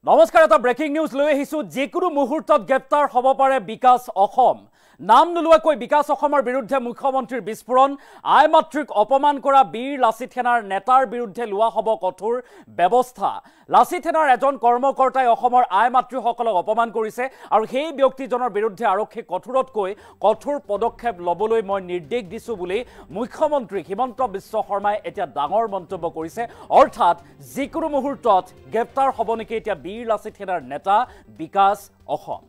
নমস্কাৰ এটা breaking news লৈ আহিছো যিকোনো মুহূৰ্তত গ্ৰেপ্তাৰ হ'ব পাৰে বিকাশ অসম নাম নোলোৱাকৈ বিকাশ অসমৰ বিৰুদ্ধে মুখ্যমন্ত্ৰীৰ বিস্ফোৰণ আই মাতৃক অপমান কৰা বীৰ লাচিত সেনাৰ নেতাৰ বিৰুদ্ধে লোৱা হ'ব কঠোৰ ব্যৱস্থা লাচিত সেনাৰ এজন কৰ্মকৰ্তাই অসমৰ আই মাতৃসকলক অপমান কৰিছে আৰু সেই ব্যক্তিজনৰ বিৰুদ্ধে আৰক্ষী কঠোৰতকৈ কঠোৰ পদক্ষেপ ল'বলৈ মই নিৰ্দেশ দিছো বুলি মুখ্যমন্ত্ৰী হিমন্ত বিশ্ব শৰ্মাই এতিয়া ডাঙৰ মন্তব্য কৰিছে অৰ্থাৎ যিকোনো মুহূৰ্তত গ্ৰেপ্তাৰ হ'ব নেকি এতিয়া বীৰ লাচিত সেনাৰ নেতা বিকাশ অসম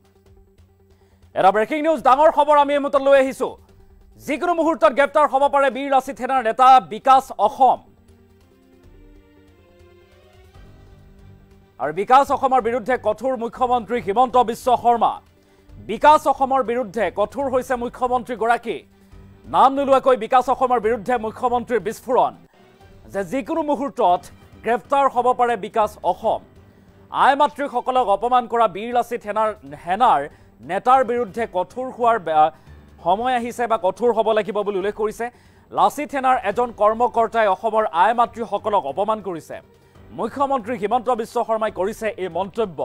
এটা ব্ৰেকিং নিউজ ডাঙৰ খবৰ আমি এই মুহূৰ্তত লৈ আহিছো যিকোনো মুহূৰ্তত গ্ৰেপ্তাৰ হ'ব পাৰে বীৰ লাচিত সেনাৰ নেতা বিকাশ অসম আৰু বিকাশ অসমৰ বিৰুদ্ধে কঠোৰ মুখ্যমন্ত্ৰী হিমন্ত বিশ্ব শৰ্মা বিকাশ অসমৰ বিৰুদ্ধে কঠোৰ হৈছে মুখ্যমন্ত্ৰী গৰাকী নাম নোলোৱাকৈ বিকাশ অসমৰ বিৰুদ্ধে মুখ্যমন্ত্ৰীৰ বিস্ফোৰণ যে যিকোনো মুহূৰ্তত গ্ৰেপ্তাৰ হ'ব পাৰে বিকাশ অসম আই মাতৃসকলক অপমান কৰা বীৰ লাচিত সেনাৰ নেতাৰ বিৰুদ্ধে কঠোৰ হোৱাৰ সময় আহিছে বা কঠোৰ হ'ব লাগিব বুলি উল্লেখ কৰিছে লাচিত সেনাৰ এজন কৰ্মকৰ্তাই অসমৰ আই মাতৃসকলক অপমান কৰিছে মুখ্যমন্ত্ৰী হিমন্ত বিশ্ব শৰ্মাই কৰিছে এই মন্তব্য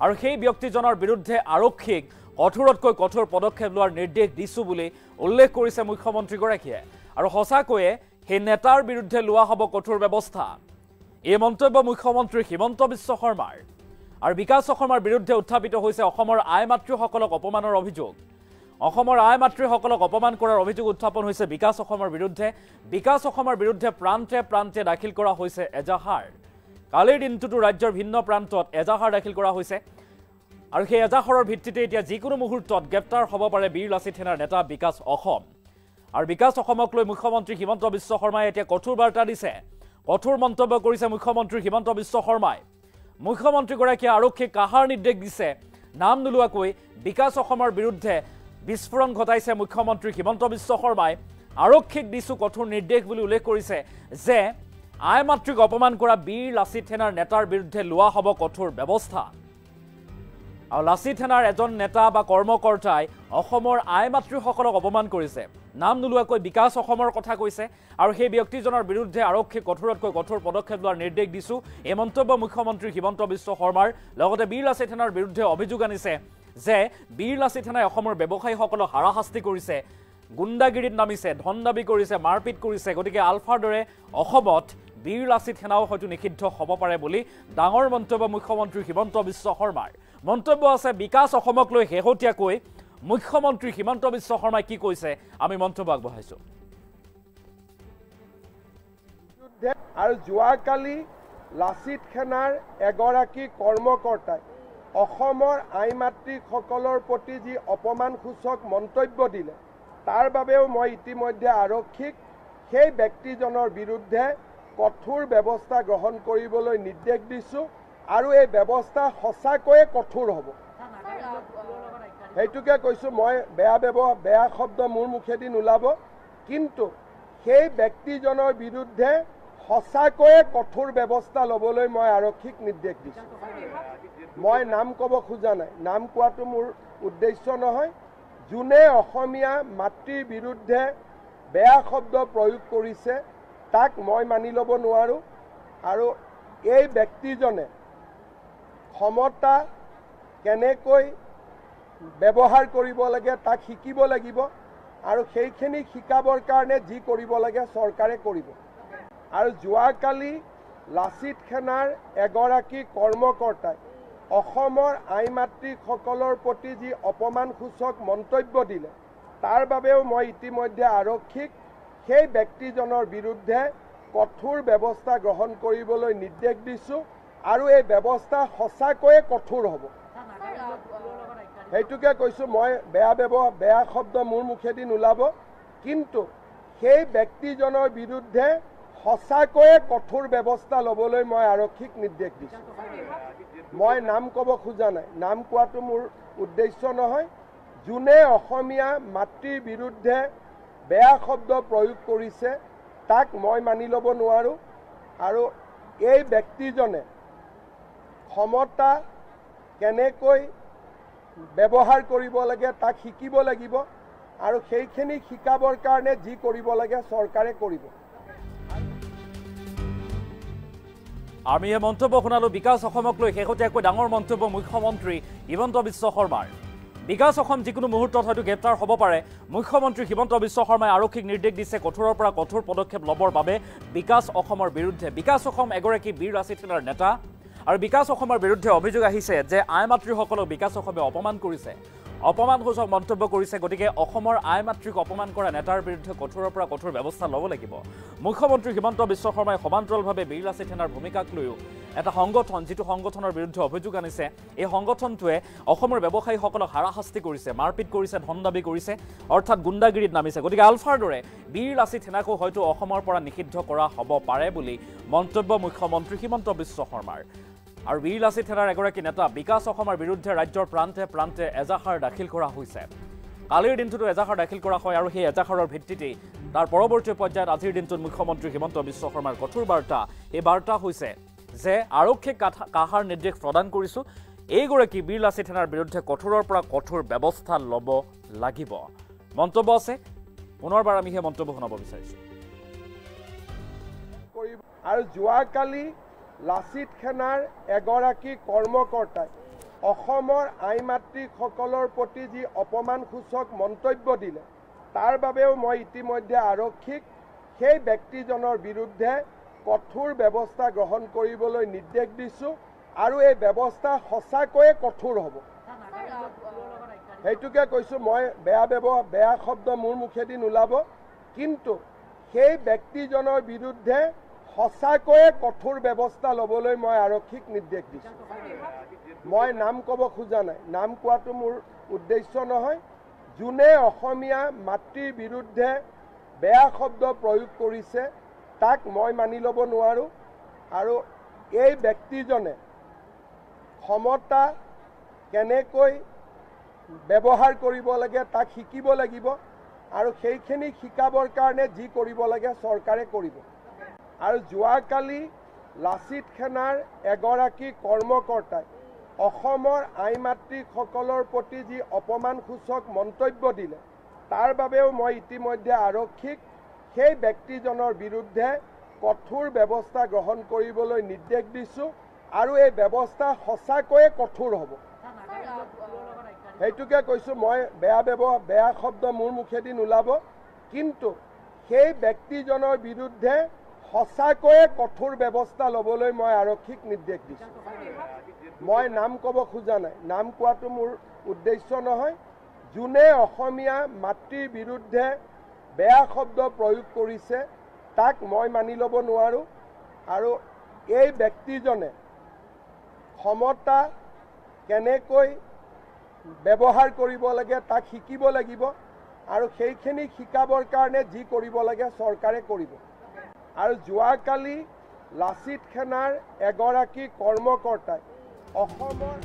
আৰু সেই ব্যক্তিজনৰ বিৰুদ্ধে আৰক্ষীক কঠোৰতকৈ কঠোৰ পদক্ষেপ লোৱাৰ নিৰ্দেশ দিছো বুলি উল্লেখ কৰিছে মুখ্যমন্ত্ৰীগৰাকীয়ে আৰু সঁচাকৈয়ে সেই নেতাৰ বিৰুদ্ধে লোৱা হ'ব কঠোৰ ব্যৱস্থা এই মন্তব্য মুখ্যমন্ত্ৰী হিমন্ত বিশ্ব শৰ্মাৰ আৰু বিকাশ অসমৰ বিৰুদ্ধে উত্থাপিত হৈছে অসমৰ আই মাতৃসকলক অপমানৰ অভিযোগ অসমৰ আই মাতৃসকলক অপমান কৰাৰ অভিযোগ উত্থাপন হৈছে বিকাশ অসমৰ বিৰুদ্ধে প্ৰান্তে দাখিল কৰা হৈছে এজাহাৰ কালিৰ দিনটোতো ৰাজ্যৰ ভিন্ন প্ৰান্তত এজাহাৰ দাখিল কৰা হৈছে আৰু সেই এজাহাৰৰ ভিত্তিতে এতিয়া যিকোনো মুহূৰ্তত গ্ৰেপ্তাৰ হ'ব পাৰে বীৰ লাচিত সেনাৰ নেতা বিকাশ অসম আৰু বিকাশ অসমক লৈ মুখ্যমন্ত্ৰী হিমন্ত বিশ্ব শৰ্মাই এতিয়া কঠোৰ বাৰ্তা দিছে কঠোৰ মন্তব্য কৰিছে মুখ্যমন্ত্ৰী হিমন্ত বিশ্ব শৰ্মাই মুখ্যমন্ত্ৰীগৰাকীয়ে আৰক্ষীক কাহাৰ নিৰ্দেশ দিছে নাম নোলোৱাকৈ বিকাশ অসমৰ বিৰুদ্ধে বিস্ফোৰণ ঘটাইছে মুখ্যমন্ত্ৰী হিমন্ত বিশ্ব শৰ্মাই আৰক্ষীক দিছো কঠোৰ নিৰ্দেশ বুলি উল্লেখ কৰিছে যে আই মাতৃক অপমান কৰা বীৰ লাচিত সেনাৰ নেতাৰ বিৰুদ্ধে লোৱা হ'ব কঠোৰ ব্যৱস্থা আৰু লাচিত সেনাৰ এজন নেতা বা কৰ্মকৰ্তাই অসমৰ আই মাতৃসকলক অপমান কৰিছে নাম নোলোৱাকৈ বিকাশ অসমৰ কথা কৈছে আৰু সেই ব্যক্তিজনৰ বিৰুদ্ধে আৰক্ষীক কঠোৰতকৈ কঠোৰ পদক্ষেপ লোৱাৰ নিৰ্দেশ দিছো এই মন্তব্য মুখ্যমন্ত্ৰী হিমন্ত বিশ্ব শৰ্মাৰ লগতে বীৰ লাচিত সেনাৰ বিৰুদ্ধে অভিযোগ আনিছে যে বীৰ লাচিত সেনাই অসমৰ ব্যৱসায়ীসকলক হাৰাশাস্তি কৰিছে গুণ্ডাগিৰিত নামিছে ধন দাবী কৰিছে মাৰপিট কৰিছে গতিকে আলফাৰ দৰে অসমত বীৰ লাচিত সেনাও হয়তো নিষিদ্ধ হ'ব পাৰে বুলি ডাঙৰ মন্তব্য মুখ্যমন্ত্ৰী হিমন্ত বিশ্ব শৰ্মাৰ মন্তব্য আছে বিকাশ অসমক লৈ শেহতীয়াকৈ মুখ্যমন্ত্ৰী হিমন্ত বিশ্ব শৰ্মাই কি কৈছে আমি মন্তব্য আগবঢ়াইছো আৰু যোৱাকালি লাচিত সেনাৰ এগৰাকী কৰ্মকৰ্তাই অসমৰ আই মাতৃসকলৰ প্ৰতি যি অপমানসূচক মন্তব্য দিলে তাৰ বাবেও মই ইতিমধ্যে আৰক্ষীক সেই ব্যক্তিজনৰ বিৰুদ্ধে কঠোৰ ব্যৱস্থা গ্ৰহণ কৰিবলৈ নিৰ্দেশ দিছো আৰু এই ব্যৱস্থা সঁচাকৈয়ে কঠোৰ হ'ব সেইটোকে কৈছো মই বেয়া শব্দ মোৰ মুখেদি নোলাব কিন্তু সেই ব্যক্তিজনৰ বিৰুদ্ধে সঁচাকৈয়ে কঠোৰ ব্যৱস্থা ল'বলৈ মই আৰক্ষীক নিৰ্দেশ দিছো মই নাম ক'ব খোজা নাই নাম কোৱাটো মোৰ উদ্দেশ্য নহয় যোনে অসমীয়া মাতৃৰ বিৰুদ্ধে বেয়া শব্দ প্ৰয়োগ কৰিছে তাক মই মানি ল'ব নোৱাৰো আৰু এই ব্যক্তিজনে ক্ষমতা কেনেকৈ ব্যৱহাৰ কৰিব লাগে তাক শিকিব লাগিব আৰু সেইখিনি শিকাবৰ কাৰণে যি কৰিব লাগে চৰকাৰে কৰিব আৰু যোৱাকালি লাচিত সেনাৰ এগৰাকী কৰ্মকৰ্তাই অসমৰ আই মাতৃসকলৰ প্ৰতি যি অপমানসূচক মন্তব্য দিলে তাৰ বাবেও মই ইতিমধ্যে আৰক্ষীক সেই ব্যক্তিজনৰ বিৰুদ্ধে কঠোৰ ব্যৱস্থা গ্ৰহণ কৰিবলৈ নিৰ্দেশ দিছো আৰু এই ব্যৱস্থা সঁচাকৈয়ে কঠোৰ হ'ব সেইটোকে কৈছো মই বেয়া শব্দ মোৰ মুখেদি নোলাব কিন্তু সেই ব্যক্তিজনৰ বিৰুদ্ধে সঁচাকৈয়ে কঠোৰ ব্যৱস্থা ল'বলৈ মই আৰক্ষীক নিৰ্দেশ দিছো মই নাম ক'ব খোজা নাই নাম কোৱাটো মোৰ উদ্দেশ্য নহয় যোনে অসমীয়া মাতৃৰ বিৰুদ্ধে বেয়া শব্দ প্ৰয়োগ কৰিছে তাক মই মানি ল'ব নোৱাৰো আৰু এই ব্যক্তিজনে ক্ষমতা কেনেকৈ ব্যৱহাৰ কৰিব লাগে তাক শিকিব লাগিব আৰু সেইখিনি শিকাবৰ কাৰণে যি কৰিব লাগে চৰকাৰে কৰিব আমি এই মন্তব্য শুনালো বিকাশ অসমক লৈ শেহতীয়াকৈ ডাঙৰ মন্তব্য মুখ্যমন্ত্ৰী হিমন্ত বিশ্ব শৰ্মাৰ। বিকাশ অসম যিকোনো মুহূৰ্তত হয়তো গ্ৰেপ্তাৰ হ'ব পাৰে। মুখ্যমন্ত্ৰী হিমন্ত বিশ্ব শৰ্মাই আৰক্ষীক নিৰ্দেশ দিছে কঠোৰৰ পৰা কঠোৰ পদক্ষেপ ল'বৰ বাবে বিকাশ অসমৰ বিৰুদ্ধে। বিকাশ অসম এগৰাকী বীৰ লাচিত সেনাৰ নেতা আৰু বিকাশ অসমৰ বিৰুদ্ধে অভিযোগ আহিছে যে আই মাতৃসকলক বিকাশ অসমে অপমান কৰিছে, অপমানসূচক মন্তব্য কৰিছে। গতিকে অসমৰ আই মাতৃক অপমান কৰা নেতাৰ বিৰুদ্ধে কঠোৰৰ পৰা কঠোৰ ব্যৱস্থা ল'ব লাগিব। মুখ্যমন্ত্ৰী হিমন্ত বিশ্ব শৰ্মাই সমান্তৰালভাৱে বীৰ লাচিত সেনাৰ ভূমিকাক লৈও এটা সংগঠন, যিটো সংগঠনৰ বিৰুদ্ধে অভিযোগ আনিছে, এই সংগঠনটোৱে অসমৰ ব্যৱসায়ীসকলক হাৰাশাস্তি কৰিছে, মাৰপিট কৰিছে, ধন দাবী কৰিছে, অৰ্থাৎ গুণ্ডাগিৰিত নামিছে। গতিকে আলফাৰ দৰে বীৰ লাচিত সেনাকো হয়তো অসমৰ পৰা নিষিদ্ধ কৰা হ'ব পাৰে বুলি মন্তব্য মুখ্যমন্ত্ৰী হিমন্ত বিশ্ব শৰ্মাৰ। আৰু বীৰ লাচিত সেনাৰ এগৰাকী নেতা বিকাশ অসমৰ বিৰুদ্ধে ৰাজ্যৰ প্ৰান্তে প্ৰান্তে এজাহাৰ দাখিল কৰা হৈছে। কালিৰ দিনটোতো এজাহাৰ দাখিল কৰা হয় আৰু সেই এজাহাৰৰ ভিত্তিতেই তাৰ পৰৱৰ্তী পৰ্যায়ত আজিৰ দিনটোত মুখ্যমন্ত্ৰী হিমন্ত বিশ্ব শৰ্মাৰ কঠোৰ বাৰ্তা। এই বাৰ্তা হৈছে যে আৰক্ষীক কাহাৰ নিৰ্দেশ প্ৰদান কৰিছোঁ, এইগৰাকী বীৰ লাচিত সেনাৰ বিৰুদ্ধে কঠোৰৰ পৰা কঠোৰ ব্যৱস্থা ল'ব লাগিব। মন্তব্য আছে, পুনৰবাৰ আমি সেই মন্তব্য শুনাব বিচাৰিছোঁ। আৰু যোৱাকালি লাচিত সেনাৰ এগৰাকী কৰ্মকৰ্তাই অসমৰ আই মাতৃসকলৰ প্ৰতি যি অপমানসূচক মন্তব্য দিলে, তাৰ বাবেও মই ইতিমধ্যে আৰক্ষীক সেই ব্যক্তিজনৰ বিৰুদ্ধে কঠোৰ ব্যৱস্থা গ্ৰহণ কৰিবলৈ নিৰ্দেশ দিছোঁ আৰু এই ব্যৱস্থা সঁচাকৈয়ে কঠোৰ হ'ব। সেইটোকে কৈছোঁ, মই বেয়া শব্দ মোৰ মুখেদি নোলাব, কিন্তু সেই ব্যক্তিজনৰ বিৰুদ্ধে সঁচাকৈয়ে কঠোৰ ব্যৱস্থা ল'বলৈ মই আৰক্ষীক নিৰ্দেশ দিছোঁ। মই নাম ক'ব খোজা নাই, নাম কোৱাটো মোৰ উদ্দেশ্য নহয়। যোনে অসমীয়া মাতৃৰ বিৰুদ্ধে বেয়া শব্দ প্ৰয়োগ কৰিছে তাক মই মানি ল'ব নোৱাৰোঁ। আৰু এই ব্যক্তিজনে ক্ষমতা কেনেকৈ ব্যৱহাৰ কৰিব লাগে তাক শিকিব লাগিব আৰু সেইখিনি শিকাবৰ কাৰণে যি কৰিব লাগে চৰকাৰে কৰিব। আৰু যোৱাকালি লাচিত সেনাৰ এগৰাকী কৰ্মকৰ্তাই অসমৰ আই মাতৃসকলৰ প্ৰতি যি অপমানসূচক মন্তব্য দিলে, তাৰ বাবেও মই ইতিমধ্যে আৰক্ষীক সেই ব্যক্তিজনৰ বিৰুদ্ধে কঠোৰ ব্যৱস্থা গ্ৰহণ কৰিবলৈ নিৰ্দেশ দিছোঁ আৰু এই ব্যৱস্থা সঁচাকৈয়ে কঠোৰ হ'ব। সেইটোকে কৈছোঁ, মই বেয়া শব্দ মোৰ মুখেদি নোলাব, কিন্তু সেই ব্যক্তিজনৰ বিৰুদ্ধে সঁচাকৈয়ে কঠোৰ ব্যৱস্থা ল'বলৈ মই আৰক্ষীক নিৰ্দেশ দিছোঁ। মই নাম ক'ব খোজা নাই, নাম কোৱাটো মোৰ উদ্দেশ্য নহয়। যোনে অসমীয়া মাতৃৰ বিৰুদ্ধে বেয়া শব্দ প্ৰয়োগ কৰিছে তাক মই মানি ল'ব নোৱাৰোঁ আৰু এই ব্যক্তিজনে ক্ষমতা কেনেকৈ ব্যৱহাৰ কৰিব লাগে তাক শিকিব লাগিব আৰু সেইখিনি শিকাবৰ কাৰণে যি কৰিব লাগে চৰকাৰে কৰিব। আৰু যোৱাকালি লাচিত সেনাৰ এগৰাকী কৰ্মকৰ্তাই অসমৰ